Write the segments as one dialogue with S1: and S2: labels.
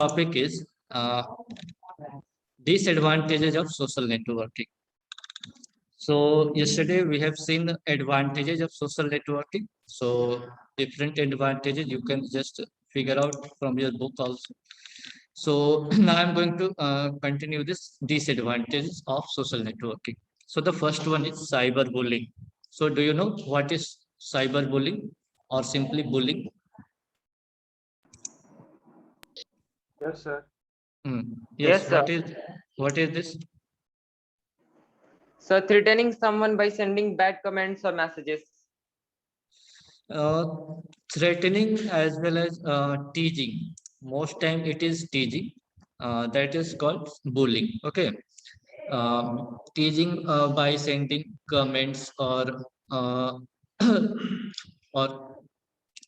S1: Topic is disadvantages of social networking. So yesterday we have seen the advantages of social networking. So different advantages you can just figure out from your book also. So now I'm going to continue this disadvantages of social networking. So the first one is cyberbullying. So do you know what is cyberbullying or simply bullying?
S2: Yes, sir.
S1: Yes,
S3: Yes, sir.
S1: what is this?
S3: So threatening someone by sending bad comments or messages.
S1: Uh, Threatening as well as teasing. Most time it is teasing. That is called bullying. Okay. Teasing by sending comments uh, or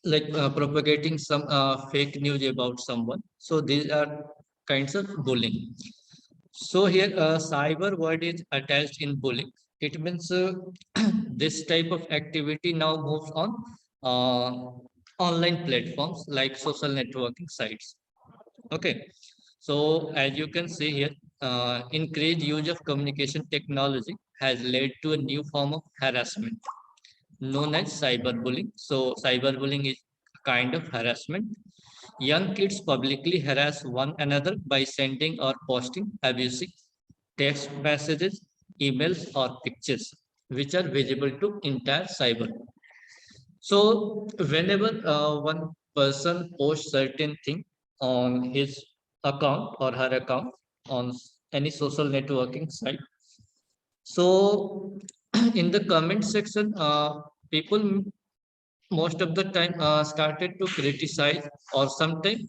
S1: like propagating some fake news about someone. So these are kinds of bullying. So here, cyber word is attached in bullying. It means this type of activity now moves on online platforms like social networking sites. Okay. So as you can see here, increased use of communication technology has led to a new form of harassment known as cyberbullying. So cyberbullying is a kind of harassment. Young kids publicly harass one another by sending or posting abusive text messages, emails, or pictures, which are visible to entire cyber. So whenever one person posts certain thing on his account or her account on any social networking site, so in the comment section, people most of the time started to criticize or sometimes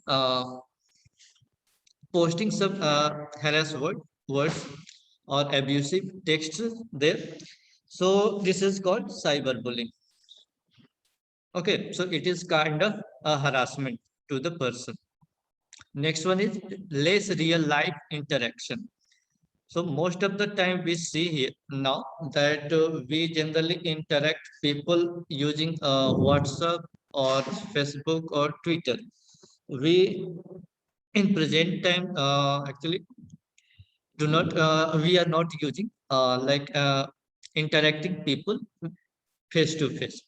S1: posting some words or abusive texts there. So this is called cyberbullying. Okay, so it is kind of a harassment to the person. Next one is less real life interaction. So most of the time we see here now that we generally interact people using WhatsApp or Facebook or Twitter. We in present time actually do not we are not using interacting people face to face.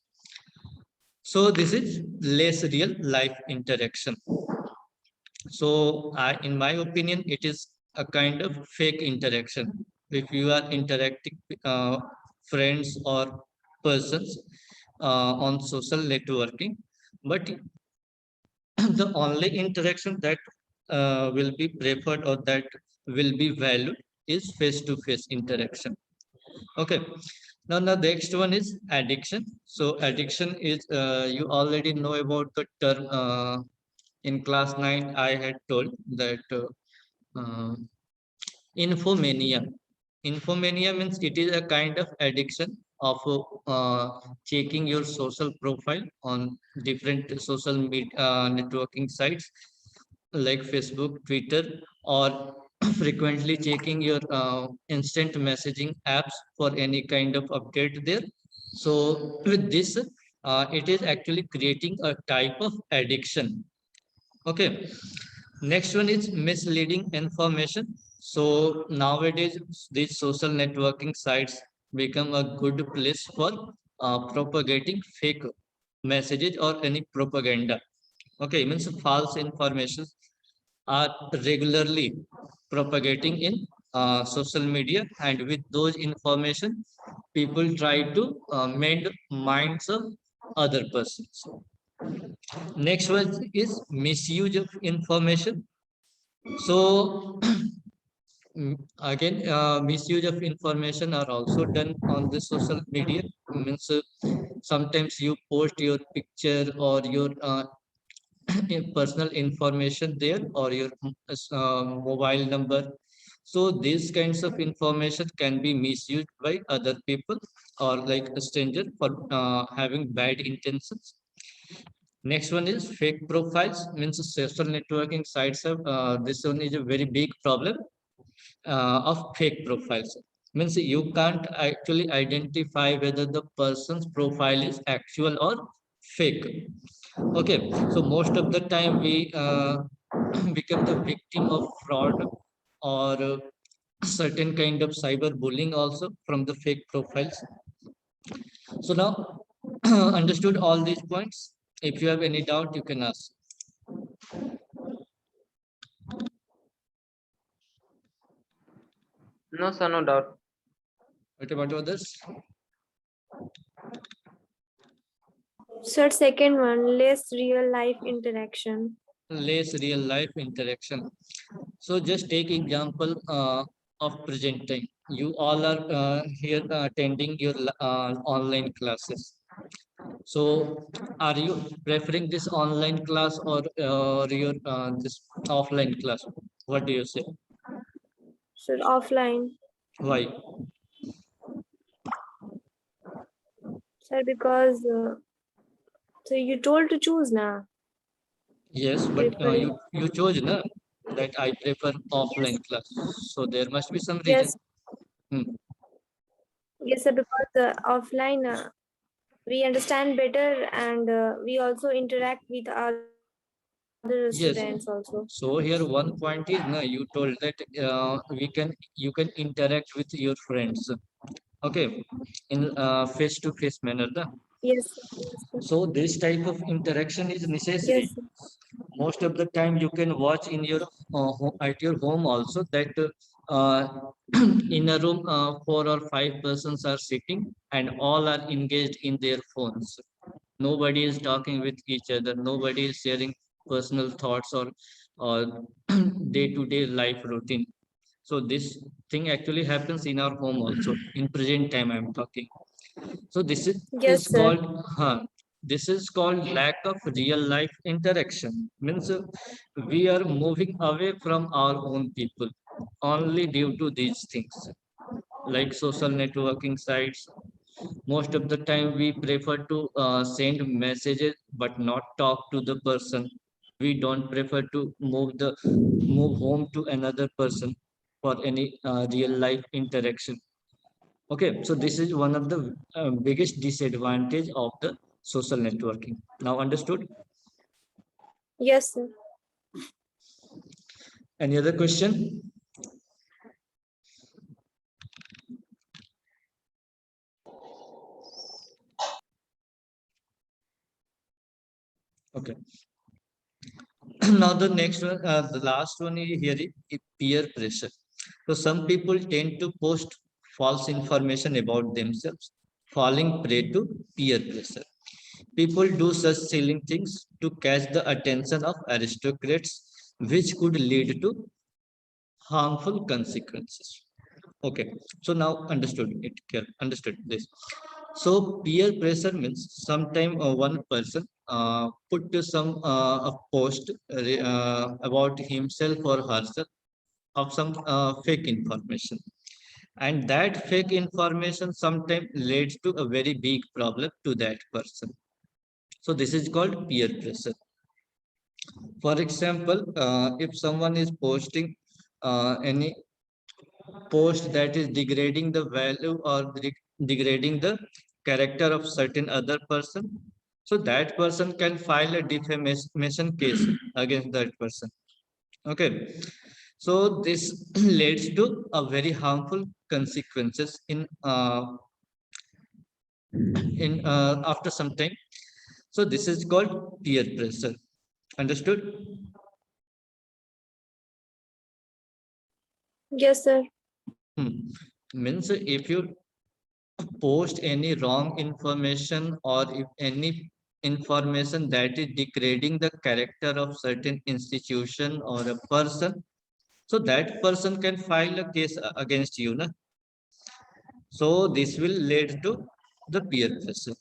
S1: So this is less real life interaction. So in my opinion, it is a kind of fake interaction. If you are interacting friends or persons on social networking, but the only interaction that will be preferred or that will be valued is face-to-face interaction. Okay. Now the next one is addiction. So addiction is you already know about the term. In class 9, I had told that infomania. Infomania means it is a kind of addiction of checking your social profile on different social media networking sites like Facebook, Twitter, or frequently checking your instant messaging apps for any kind of update there. So with this, it is actually creating a type of addiction. Okay. Next one is misleading information. So nowadays, these social networking sites become a good place for propagating fake messages or any propaganda. Okay, means false information are regularly propagating in social media, and with those information, people try to mend minds of other persons. Next one is misuse of information. So again, misuse of information are also done on the social media. Means sometimes you post your picture or your personal information there or your mobile number. So these kinds of information can be misused by other people or like a stranger for having bad intentions. Next one is fake profiles. Means social networking sites have this one is a very big problem of fake profiles. Means you can't actually identify whether the person's profile is actual or fake. Okay, so most of the time we become the victim of fraud or certain kind of cyber bullying also from the fake profiles. So now understood all these points. If you have any doubt, you can ask.
S3: No, sir, no doubt.
S1: What about others?
S4: Sir, second one, less real life interaction.
S1: Less real life interaction. So just take example of present time. You all are here attending your online classes. So are you preferring this online class or your this offline class? What do you say?
S4: Sir, offline.
S1: Why?
S4: Sir, because so you told to choose now.
S1: Yes, but
S4: Preferring.
S1: you chose na that I prefer offline class. So there must be some reason.
S4: Yes,
S1: Hmm.
S4: yes, sir, because offline we understand better and we also interact with other
S1: Yes.
S4: students also.
S1: So here one point is na you told that you can interact with your friends. Okay, in face to face manner. Na?
S4: Yes, sir, yes, sir.
S1: So this type of interaction is necessary.
S4: Yes, sir.
S1: Most of the time you can watch in your at your home also that in a room 4 or 5 persons are sitting and all are engaged in their phones. Nobody is talking with each other. Nobody is sharing personal thoughts or day-to-day life routine. So this thing actually happens in our home also. In present time, I'm talking. So is
S4: Yes, sir.
S1: called this is called lack of real life interaction. Means we are moving away from our own people only due to these things like social networking sites. Most of the time we prefer to send messages but not talk to the person. We don't prefer to move home to another person for any real life interaction. Okay, so this is one of the biggest disadvantage of the social networking. Now understood?
S4: Yes, sir.
S1: Any other question? Okay. Now the next one, the last one here is peer pressure. So some people tend to post false information about themselves, falling prey to peer pressure. People do such silly things to catch the attention of aristocrats, which could lead to harmful consequences. Okay, so now understood it here, understood this. So peer pressure means sometime one person put to some a post about himself or herself of some fake information, and that fake information sometimes leads to a very big problem to that person. So this is called peer pressure. For example, if someone is posting any post that is degrading the value or degrading the character of certain other person, so that person can file a defamation case against that person. Okay, so this leads to a very harmful consequences in after some time. So this is called peer pressure. Understood?
S4: Yes, sir.
S1: Means if you post any wrong information or if any information that is degrading the character of certain institution or a person, so that person can file a case against you, na? So this will lead to the peer pressure.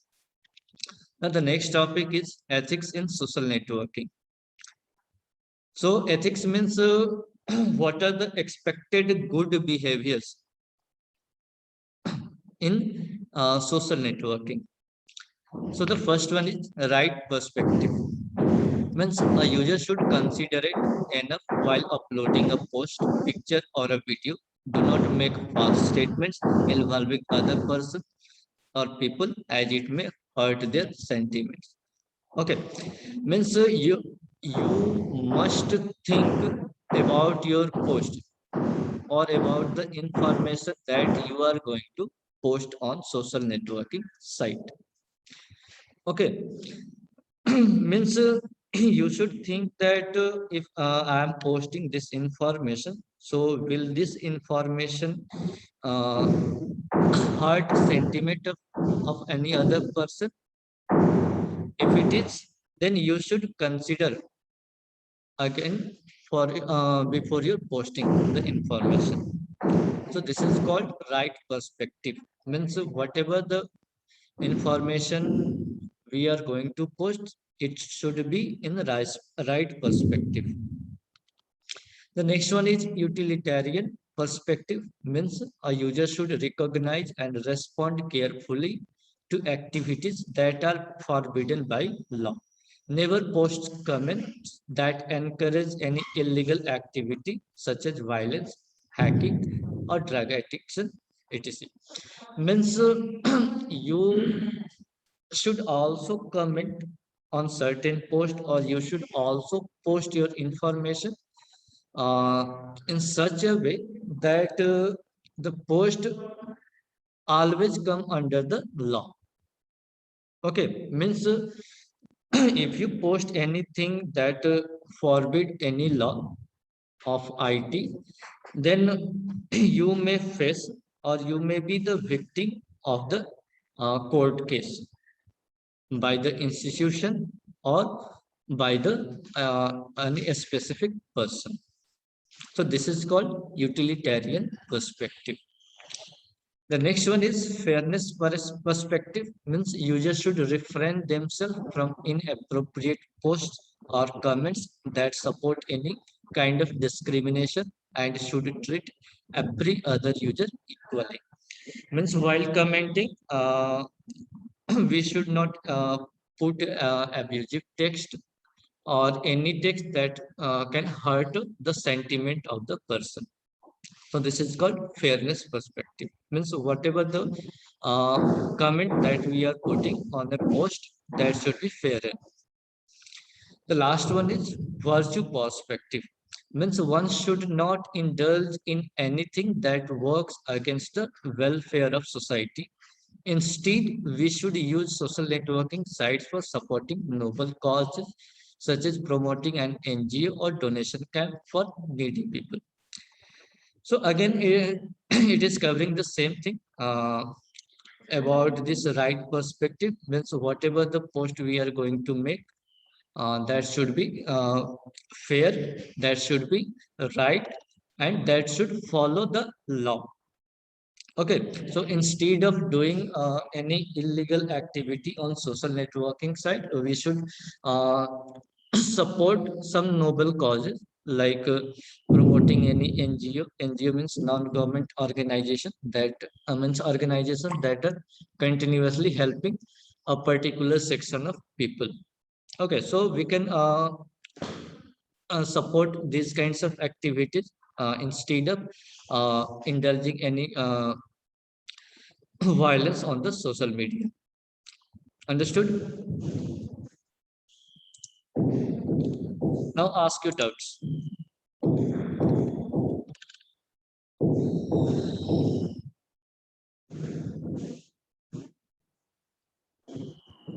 S1: Now the next topic is ethics in social networking. So ethics means what are the expected good behaviors in social networking. So the first one is right perspective. Means a user should consider it enough while uploading a post, picture, or a video. Do not make false statements involving other person or people as it may hurt their sentiments. Okay, means you must think about your post or about the information that you are going to post on social networking site. Okay. Means you should think that if I am posting this information, so will this information uh, hurt sentiment of any other person? If it is, then you should consider again for before you're posting the information. So this is called right perspective. Means whatever the information we are going to post, it should be in the right perspective. The next one is utilitarian perspective, means a user should recognize and respond carefully to activities that are forbidden by law. Never post comments that encourage any illegal activity such as violence, hacking, or drug addiction, etc. Means you should also comment on certain post, or you should also post your information in such a way that the post always come under the law. Okay, means if you post anything that forbid any law of IT, then you may face or you may be the victim of the court case by the institution or by the any specific person. So this is called utilitarian perspective. The next one is fairness perspective, means users should refrain themselves from inappropriate posts or comments that support any kind of discrimination and should treat every other user equally. Means while commenting, we should not put abusive text or any text that can hurt the sentiment of the person. So this is called fairness perspective. Means whatever the comment that we are putting on a post, that should be fair. The last one is virtue perspective. Means one should not indulge in anything that works against the welfare of society. Instead, we should use social networking sites for supporting noble causes, such as promoting an NGO or donation camp for needy people. So again, it is covering the same thing about this right perspective. Means whatever the post we are going to make, that should be fair, that should be right, and that should follow the law. Okay, so instead of doing any illegal activity on social networking site, we should uh, support some noble causes like promoting any NGO. NGO means non-government organization, that means organization that are continuously helping a particular section of people. Okay, so we can support these kinds of activities instead of indulging any violence on the social media. Understood? Now ask your doubts.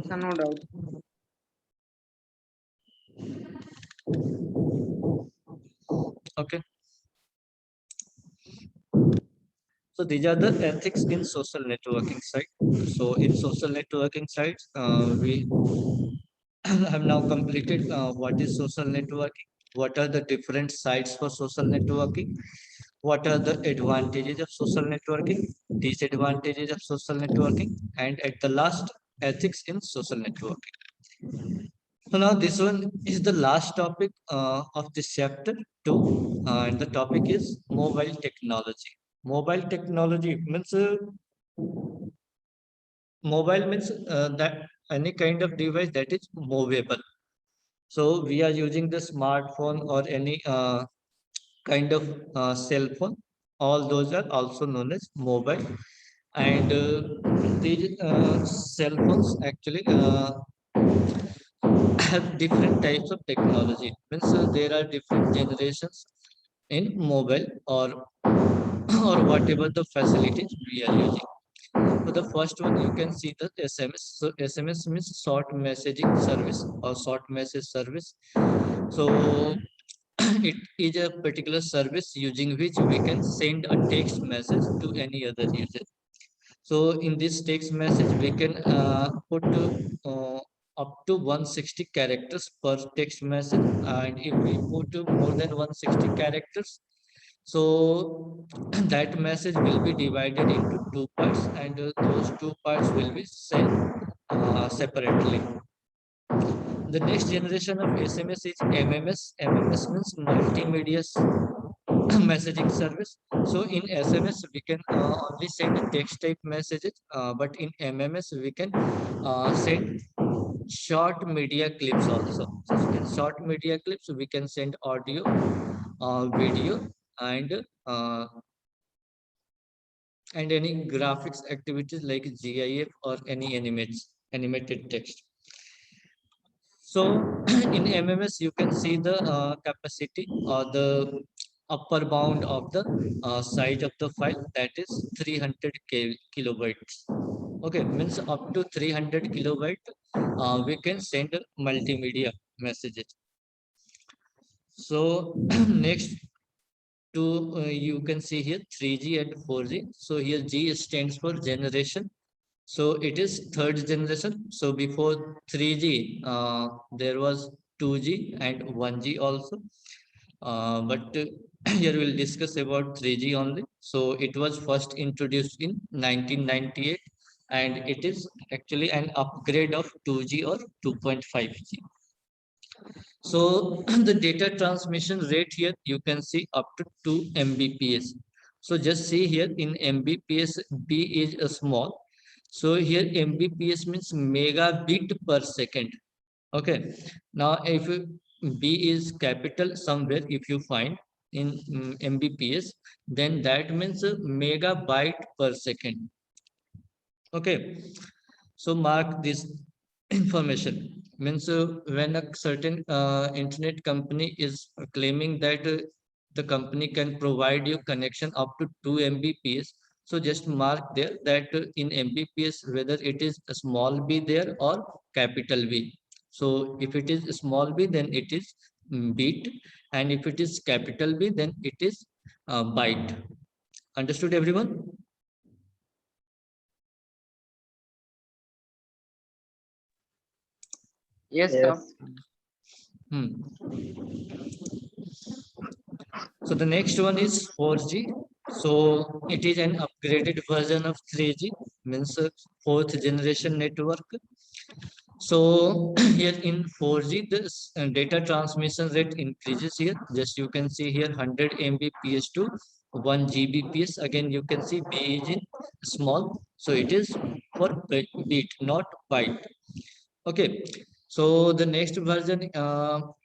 S3: So no doubt.
S1: Okay. So these are the ethics in social networking site. So in social networking sites, we have now completed what is social networking, what are the different sites for social networking, what are the advantages of social networking, disadvantages of social networking, and at the last, ethics in social networking. So now this one is the last topic of this chapter 2, and the topic is mobile technology. Mobile technology means mobile means that any kind of device that is movable. So we are using the smartphone or any kind of cell phone. All those are also known as mobile. And these cell phones actually have different types of technology. Means there are different generations in mobile or or whatever the facilities we are using. So the first one you can see the SMS. So SMS means short messaging service or short message service. So it is a particular service using which we can send a text message to any other user. So in this text message, we can put up to 160 characters per text message. And if we put more than 160 characters, so that message will be divided into two parts, and those two parts will be sent separately. The next generation of SMS is MMS. MMS means multimedia messaging service. So in SMS, we can only send text type messages, but in MMS, we can send short media clips also. So in short media clips, we can send audio, video, uh, and any graphics activities like GIF or any animated text. So in MMS, you can see the capacity or the upper bound of the size of the file, that is 300 kilobytes. Okay, means up to 300 kilobyte, we can send multimedia messages. So next to you can see here 3G and 4G. So here G stands for generation. So it is third generation. So before 3G, there was 2G and 1G also. But here we'll discuss about 3G only. So it was first introduced in 1998, and it is actually an upgrade of 2G or 2.5G. So the data transmission rate here, you can see up to 2 Mbps. So just see here in Mbps, B is a small. So here Mbps means megabit per second. Okay. Now if B is capital somewhere, if you find in Mbps, then that means megabyte per second. Okay. So mark this information. Means when a certain internet company is claiming that the company can provide you connection up to 2 Mbps. So just mark there that in Mbps, whether it is a small b there or capital B. So if it is a small b, then it is bit, and if it is capital B, then it is byte. Understood, everyone?
S3: Yes, sir.
S1: Hmm. So the next one is 4G. So it is an upgraded version of 3G, means fourth generation network. So here in 4G, this data transmission rate increases here. Just you can see here 100 Mbps to 1 Gbps. Again, you can see B is in small. So it is for bit, not byte. Okay, so the next version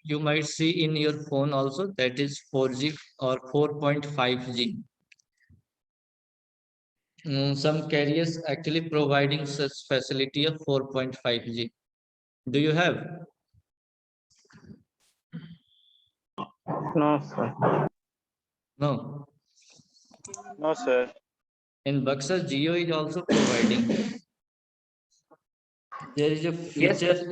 S1: you might see in your phone also, that is 4G or 4.5G. Some carriers actually providing such facility of 4.5G. Do you have?
S2: No, sir.
S1: No.
S2: No, sir.
S1: In Buxar, Jio is also providing. There is a
S3: Yes,
S1: feature.
S3: sir.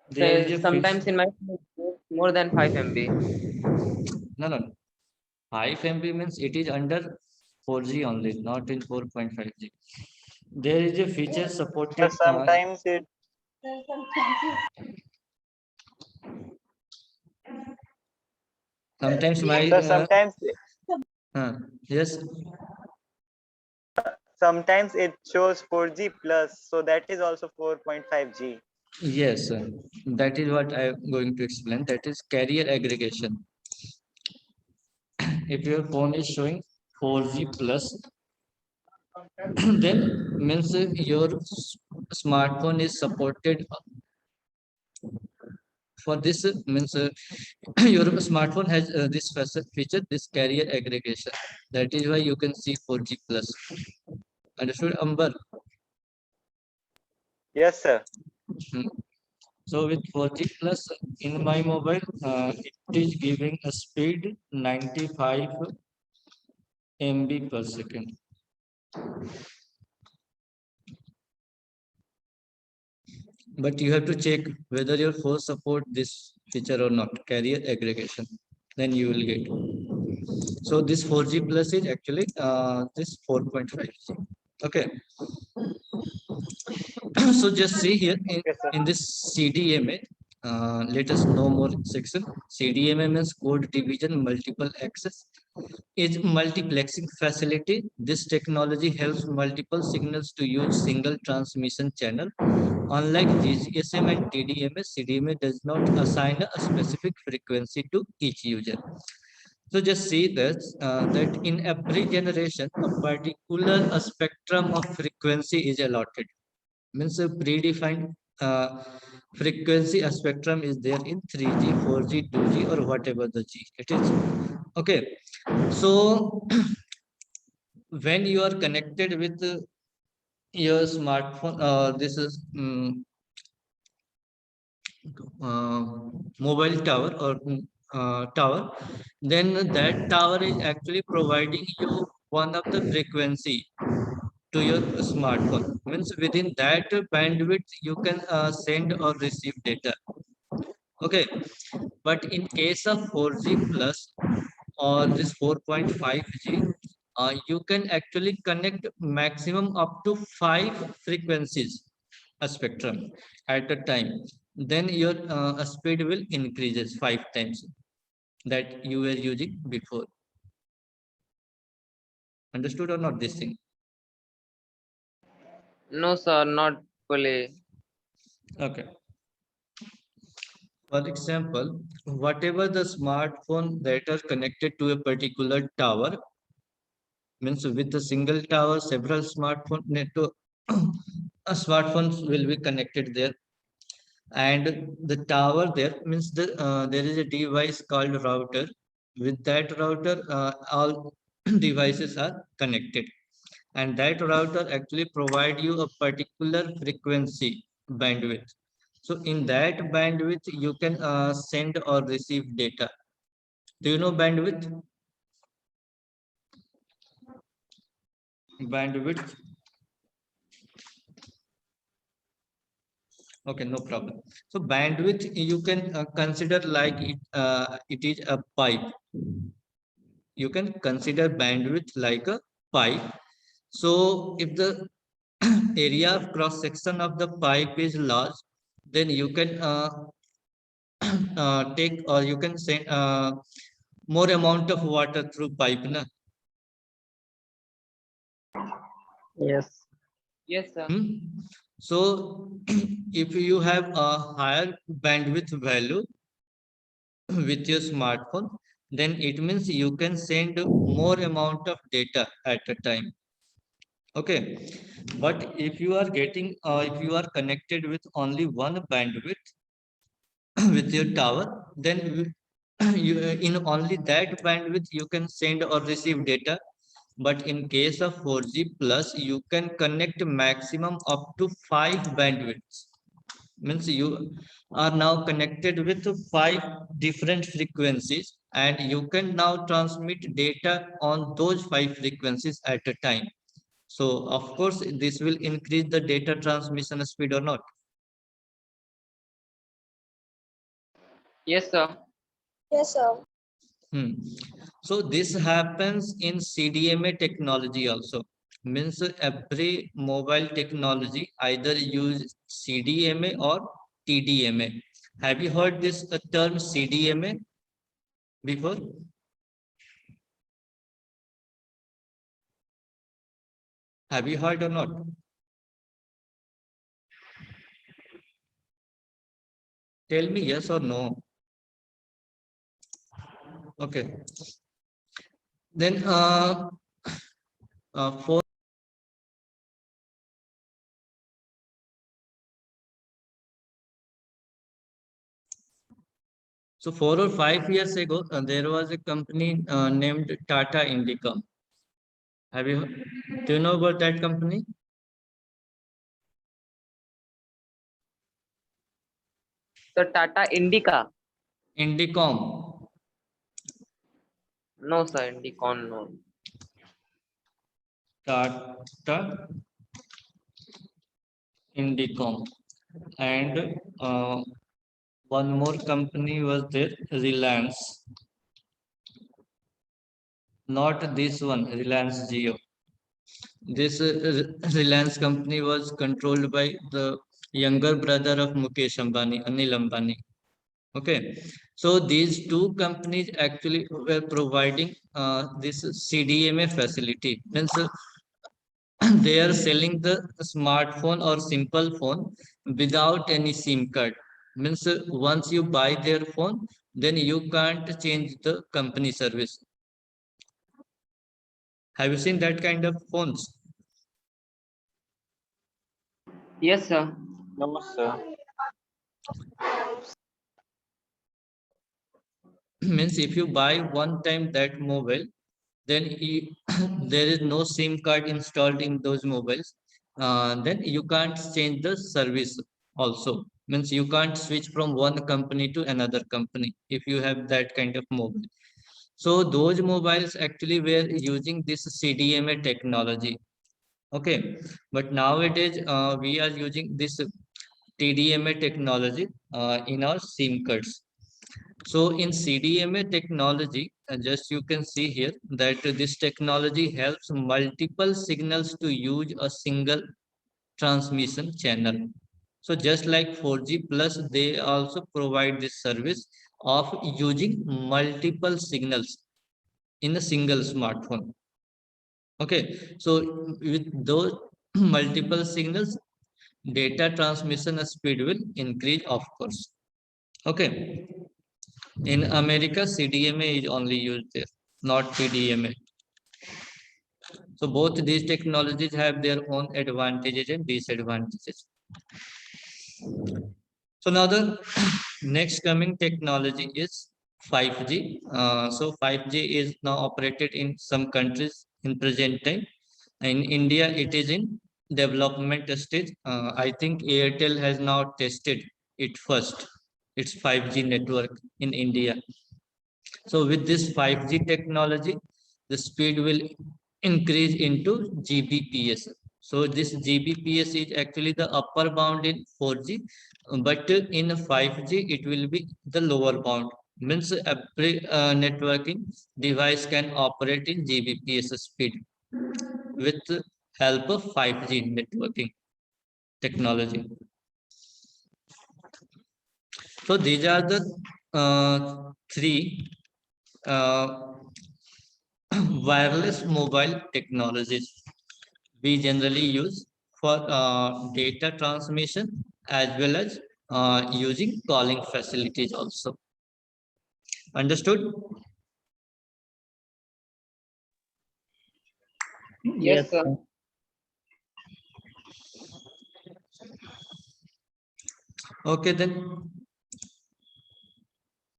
S1: There is a
S3: Sometimes
S1: feature.
S3: in my phone it goes more than 5 MB.
S1: No, no. 5 MB means it is under 4G only, not in 4.5G. There is a feature
S2: Sir,
S1: supported.
S2: sometimes it.
S1: Sometimes my
S2: Sir, sometimes.
S1: yes.
S2: Sometimes it shows 4G plus, so that is also 4.5G.
S1: Yes, that is what I am going to explain. That is carrier aggregation. If your phone is showing 4G plus, then means your smartphone is supported for this. Means your smartphone has this feature, this carrier aggregation. That is why you can see 4G plus. Understood, Amber?
S2: Yes, sir.
S1: Hmm. So with 4G plus in my mobile, it is giving a speed 95 MB per second. But you have to check whether your phone support this feature or not, carrier aggregation, then you will get. So this 4G plus is actually this 4.5G. Okay. So just see here
S2: Yes, sir.
S1: in this CDMA, let us know more section. CDMA means code division multiple access is multiplexing facility. This technology helps multiple signals to use single transmission channel. Unlike GSM and TDMA, CDMA does not assign a specific frequency to each user. So just see that in every generation, a particular spectrum of frequency is allotted. Means a predefined frequency a spectrum is there in 3G, 4G, 2G, or whatever the G it is. Okay. So when you are connected with your smartphone, this is uh, mobile tower or tower, then that tower is actually providing you one of the frequency to your smartphone. Means within that bandwidth you can send or receive data. Okay, but in case of 4G plus or this 4.5G, you can actually connect maximum up to 5 frequencies a spectrum at a time. Then your speed will increases 5 times that you were using before. Understood or not this thing?
S3: No, sir, not fully.
S1: Okay. For example, whatever the smartphone that are connected to a particular tower, means with a single tower, several smartphone network smartphones will be connected there. And the tower there means there is a device called router. With that router, all devices are connected. And that router actually provide you a particular frequency bandwidth. So in that bandwidth, you can send or receive data. Do you know bandwidth? Bandwidth. Okay, no problem. So bandwidth you can consider like it is a pipe. You can consider bandwidth like a pipe. So if the area of cross section of the pipe is large, then you can take or you can send more amount of water through pipe. Na?
S2: Yes.
S3: Yes, sir.
S1: So if you have a higher bandwidth value with your smartphone, then it means you can send more amount of data at a time. Okay, but if you are getting if you are connected with only one bandwidth with your tower, then you in only that bandwidth you can send or receive data. But in case of 4G plus, you can connect maximum up to 5 bandwidths. Means you are now connected with 5 different frequencies, and you can now transmit data on those 5 frequencies at a time. So of course this will increase the data transmission speed or not.
S3: Yes, sir.
S4: Yes, sir.
S1: So this happens in CDMA technology also. Means every mobile technology either use CDMA or TDMA. Have you heard this term CDMA before? Have you heard or not? Tell me yes or no. Okay. Then for so 4 or 5 years ago, there was a company named Tata Indica. Have you? Do you know about that company?
S3: So Tata Indica.
S1: Indicom.
S3: No, sir. Indicon, no.
S1: Tata Indicom. And one more company was there, Reliance. Not this one, Reliance Jio. This Reliance company was controlled by the younger brother of Mukesh Ambani, Anil Ambani. Okay, so these two companies actually were providing this CDMA facility. Means they are selling the smartphone or simple phone without any SIM card. Means once you buy their phone, then you can't change the company service. Have you seen that kind of phones?
S3: Yes, sir.
S2: No, sir.
S1: Means if you buy one time that mobile, then there is no SIM card installed in those mobiles. Then you can't change the service also. Means you can't switch from one company to another company if you have that kind of mobile. So those mobiles actually were using this CDMA technology. Okay, but nowadays we are using this TDMA technology in our SIM cards. So in CDMA technology, just you can see here that this technology helps multiple signals to use a single transmission channel. So just like 4G plus, they also provide this service of using multiple signals in a single smartphone. Okay, so with those multiple signals, data transmission speed will increase, of course. Okay. In America, CDMA is only used there, not TDMA. So both these technologies have their own advantages and disadvantages. So now the next coming technology is 5G. So 5G is now operated in some countries in present time. In India, it is in development stage. I think Airtel has now tested it first, its 5G network in India. So with this 5G technology, the speed will increase into Gbps. So this Gbps is actually the upper bound in 4G, but in 5G it will be the lower bound. Means every networking device can operate in Gbps speed with help of 5G networking technology. So these are the three uh, wireless mobile technologies we generally use for data transmission as well as using calling facilities also. Understood?
S3: Yes, sir.
S1: Okay, then